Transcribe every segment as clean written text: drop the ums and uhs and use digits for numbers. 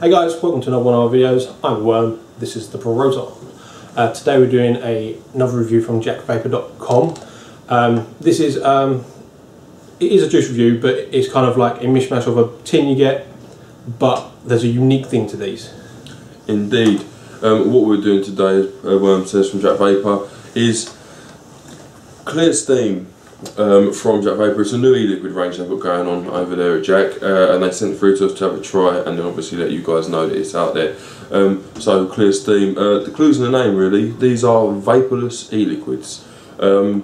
Hey guys, welcome to another one of our videos. I'm Worm, this is the Proton. Today we're doing another review from JACVAPOUR.com. This is, it is a juice review, but it's kind of like a mishmash of a tin you get, but there's a unique thing to these. Indeed. What we're doing today, as Worm says from JAC Vapour, is clear steam from JAC Vapour. It's a new e-liquid range they've got going on over there at JAC, and they sent it through to us to have a try and then obviously let you guys know that it's out there. So clear steam, the clue's in the name really. These are vaporless e-liquids. The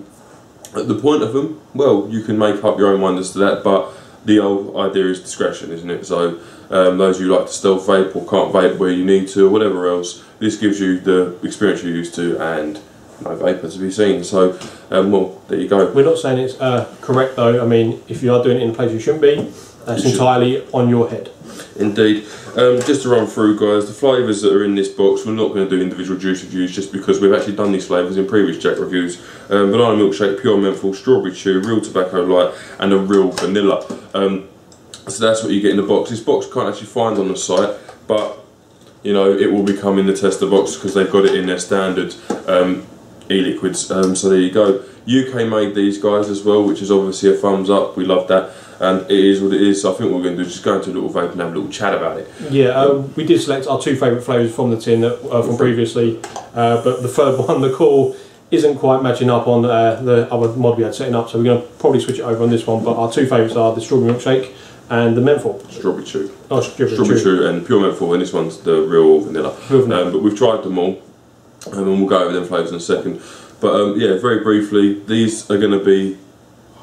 point of them, well, you can make up your own mind as to that, but the old idea is discretion, isn't it? So those who like to stealth vape or can't vape where you need to or whatever else, this gives you the experience you're used to and no vapour to be seen. So well, there you go. We're not saying it's correct though. I mean, if you are doing it in a place you shouldn't be, that's entirely on your head. Indeed. Just to run through, guys, the flavours that are in this box, we're not going to do individual juice reviews just because we've actually done these flavours in previous JAC reviews. Banana milkshake, pure menthol, strawberry chew, real tobacco light and a real vanilla. So that's what you get in the box. This box can't actually find on the site, but you know, it will be coming in the tester box because they've got it in their standard e-liquids. So there you go. UK made these guys as well, which is obviously a thumbs up. We love that, and it is what it is. So I think what we're going to do is just go into a little vape and have a little chat about it. Yeah, we did select our two favourite flavours from the tin from previously, but the third one, the call, isn't quite matching up on the other mod we had setting up, so we're going to probably switch it over on this one. But our two favourites are the strawberry milkshake and the menthol. Strawberry chew. Oh, strawberry chew and pure menthol, and this one's the real vanilla. But we've tried them all, and we'll go over them flavours in a second. But yeah, very briefly, these are going to be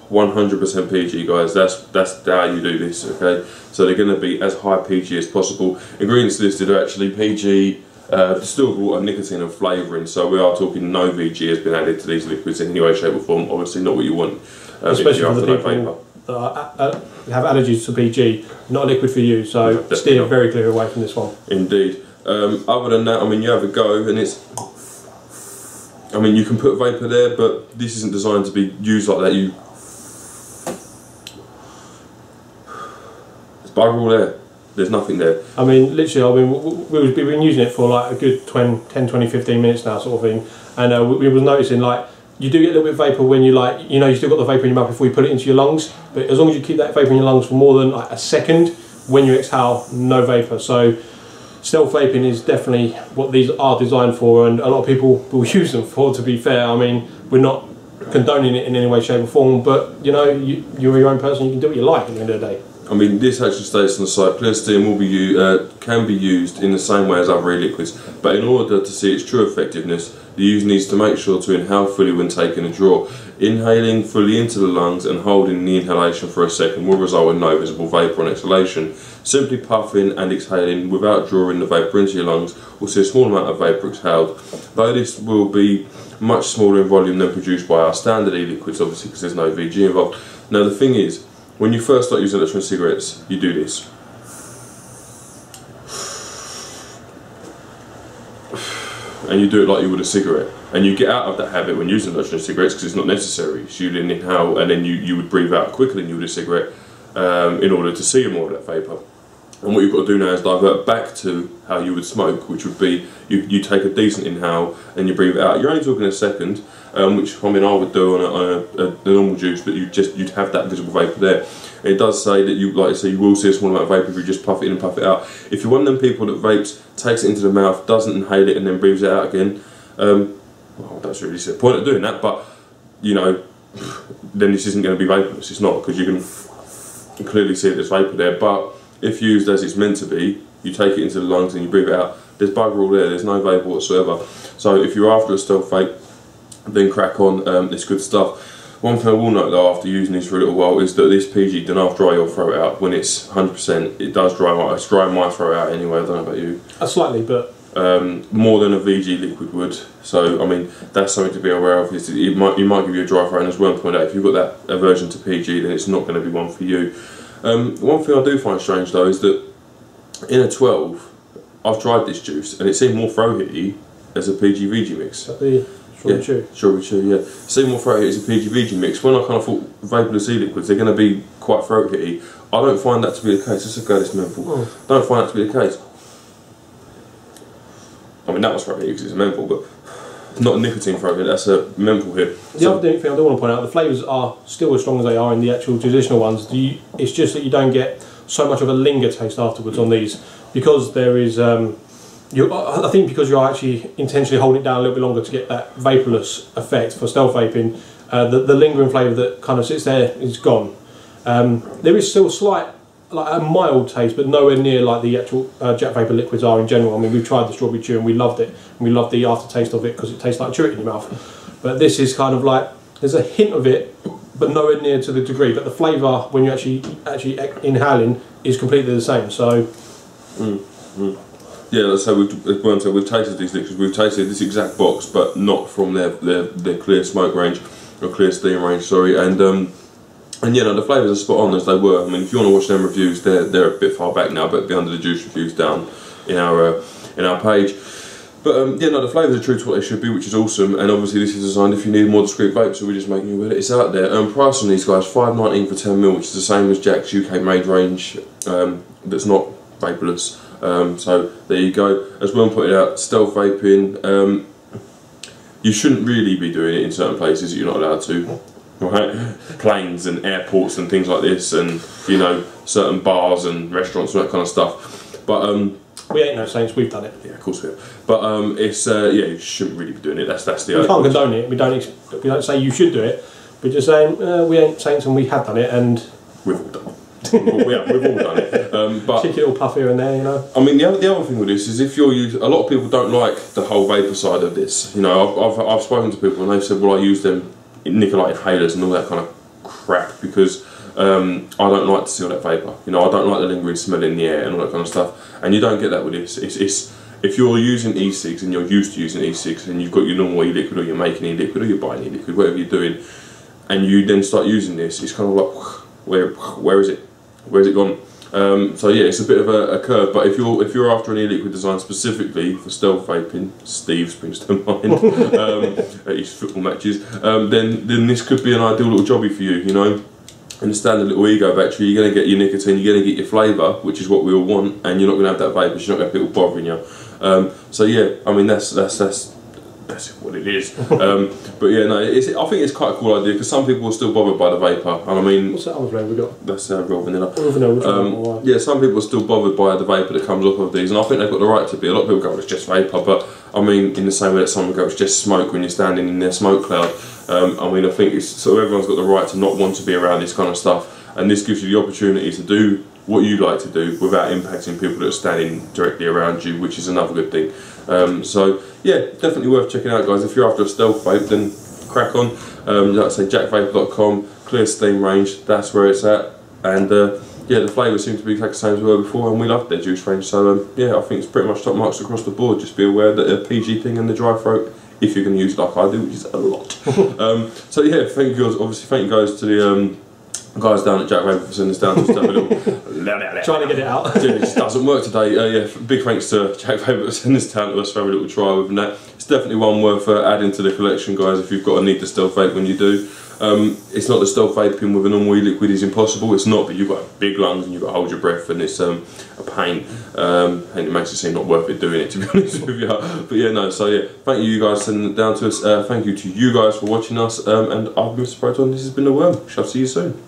100% PG, guys. That's how you do this, okay? So they're going to be as high PG as possible. Ingredients listed are actually PG, distilled water, nicotine and flavouring. So we are talking no VG has been added to these liquids in any way, shape or form. Obviously not what you want. Especially for the people that have allergies to PG, not a liquid for you, so steer very clear away from this one. Indeed. Other than that, I mean, you have a go, and it's, I mean, you can put vapour there, but this isn't designed to be used like that. There's bugger all there. There's nothing there. I mean, literally, I mean, we've been using it for like a good 10, 20, 15 minutes now, sort of thing, and we was noticing like, you do get a little bit of vapour when you like, you know, you still got the vapour in your mouth before you put it into your lungs, but as long as you keep that vapour in your lungs for more than like a second, when you exhale, no vapour. So stealth vaping is definitely what these are designed for, and a lot of people will use them for, to be fair. I mean, we're not condoning it in any way, shape or form, but you know, you're your own person, you can do what you like at the end of the day. I mean, this actually states on the site, clear steam will be can be used in the same way as other e-liquids, but in order to see its true effectiveness, the user needs to make sure to inhale fully when taking a draw. Inhaling fully into the lungs and holding the inhalation for a second will result in no visible vapour on exhalation. Simply puffing and exhaling without drawing the vapour into your lungs will see a small amount of vapour exhaled, though this will be much smaller in volume than produced by our standard e-liquids, obviously because there's no VG involved. Now the thing is, when you first start using electronic cigarettes, you do this. And you do it like you would a cigarette. And you get out of that habit when using electronic cigarettes because it's not necessary. So you didn't inhale and then you would breathe out quicker than you would a cigarette in order to see more of that vapour. And what you've got to do now is divert back to how you would smoke, which would be you take a decent inhale and you breathe it out. You're only talking a second, which I mean I would do on a normal juice, but you'd have that visible vapour there. And it does say that you, like I say, you will see a small amount of vapour if you just puff it in and puff it out. If you're one of them people that vapes, takes it into the mouth, doesn't inhale it and then breathes it out again, well, that's really the point of doing that. But you know, then this isn't going to be vaporless. It's not, because you can clearly see that there's vapour there. But if used as it's meant to be, you take it into the lungs and you breathe it out, there's bugger all there, there's no vapour whatsoever. So if you're after a stealth vape, then crack on, it's good stuff. One thing I will note though, after using this for a little while, is that this PG doesn't half dry your throat out. When it's 100%, it does dry my throat out anyway. I don't know about you. Slightly, but more than a VG liquid would. So I mean, that's something to be aware of. It might give you a dry throat, and as well point out, if you've got that aversion to PG, then it's not going to be one for you. One thing I do find strange though is that in a 12, I've tried this juice and it seemed more throat-hitty as a PG-VG mix. Strawberry chew. Strawberry chew, yeah. Seem more throat hitty as a PG-VG mix. When I kind of thought vaporless e-liquids, they're going to be quite throat hitty. I don't find that to be the case. Let's go this menthol. Don't find that to be the case. mean, that was prohibited because it's a menthol, but not a nicotine prohibited, that's a menthol hit. The other thing I do want to point out, the flavours are still as strong as they are in the actual traditional ones. It's just that you don't get so much of a linger taste afterwards on these, because there is, I think because you're actually intentionally holding it down a little bit longer to get that vaporless effect for stealth vaping, the lingering flavour that kind of sits there is gone. There is still a slight, like a mild taste, but nowhere near like the actual JAC Vapor liquids are in general. I mean, we've tried the strawberry chew and we loved it, and we loved the aftertaste of it because it tastes like chewing in your mouth. But this is kind of like, there's a hint of it, but nowhere near to the degree. But the flavour, when you're actually inhaling, is completely the same. So, yeah. So we've tasted these liquids. We've tasted this exact box, but not from their clear smoke range or clear steam range. Sorry, and yeah, no, the flavours are spot on as they were. I mean, if you want to watch them reviews, they're a bit far back now, but it'll be under the juice reviews down in our page. But yeah, no, the flavours are true to what they should be, which is awesome. And obviously, this is designed if you need more discreet vape, so we're just making you aware that it's out there. Price on these guys, $5.19 for 10ml, which is the same as JAC's UK made range. That's not vaporless. So there you go. As Will pointed out, stealth vaping. You shouldn't really be doing it in certain places that you're not allowed to. Right, planes and airports and things like this, and you know, certain bars and restaurants and that kind of stuff. But we ain't no saints. We've done it. Yeah, of course we have. But it's yeah, you shouldn't really be doing it. That's the. We can't condone it. We don't say you should do it. We're just saying we ain't saints and we have done it, and we've all done it. We've all done it. But cheeky little puff here and there, you know. I mean, the other thing with this is if you're using, a lot of people don't like the whole vapor side of this. You know, I've spoken to people and they've said, well, I use them nicotine inhalers and all that kind of crap because I don't like to see all that vapour. You know, I don't like the lingering smell in the air and all that kind of stuff. And you don't get that with this. It's if you're using e-cigs and you're used to using e-cigs and you've got your normal e-liquid or you're making e-liquid or you're buying e-liquid, whatever you're doing, and you then start using this, it's kind of like, where is it? Where's it gone? So yeah, it's a bit of a curve. But if you're after an e-liquid design specifically for stealth vaping, Steve springs to mind at his football matches, then this could be an ideal little jobby for you. You know, in the standard little ego battery, you're going to get your nicotine, you're going to get your flavour, which is what we all want, and you're not going to have that vapour. You're not going to have people bothering you. So yeah, I mean that's what it is. But yeah, no, I think it's quite a cool idea because some people are still bothered by the vapour. And I mean, what's that other flavour we got? That's real vanilla. Real vanilla. Yeah, some people are still bothered by the vapour that comes off of these, and I think they've got the right to be. A lot of people go, it's just vapour, but I mean, in the same way that someone goes, it's just smoke when you're standing in their smoke cloud. I mean, I think it's so everyone's got the right to not want to be around this kind of stuff, and this gives you the opportunity to do what you like to do without impacting people that are standing directly around you, which is another good thing. So yeah, definitely worth checking out, guys. If you're after a stealth vape, then crack on. Like I say, jacvapor.com, clear steam range, that's where it's at. And yeah, the flavours seem to be exactly the same as we were before, and we love their juice range. So yeah, I think it's pretty much top marks across the board. Just be aware that a PG thing and the dry throat, if you're going to use it like I do, which is a lot. So yeah, thank you guys to the guys down at JAC Vapor for sending us down to have a little trying to get it out. It just doesn't work today. Yeah, big thanks to JAC Vapor for sending us down to us for having a little try with that. It's definitely one worth adding to the collection, guys, if you've got a need to stealth vape when you do. It's not the stealth vaping with a normal e-liquid is impossible, it's not, but you've got big lungs and you've got to hold your breath, and it's a pain, and it makes it seem not worth it doing it, to be honest with you. But yeah, no, so yeah, thank you guys for sending it down to us, thank you to you guys for watching us, and I've been Mr. Proton, this has been The Worm, shall see you soon.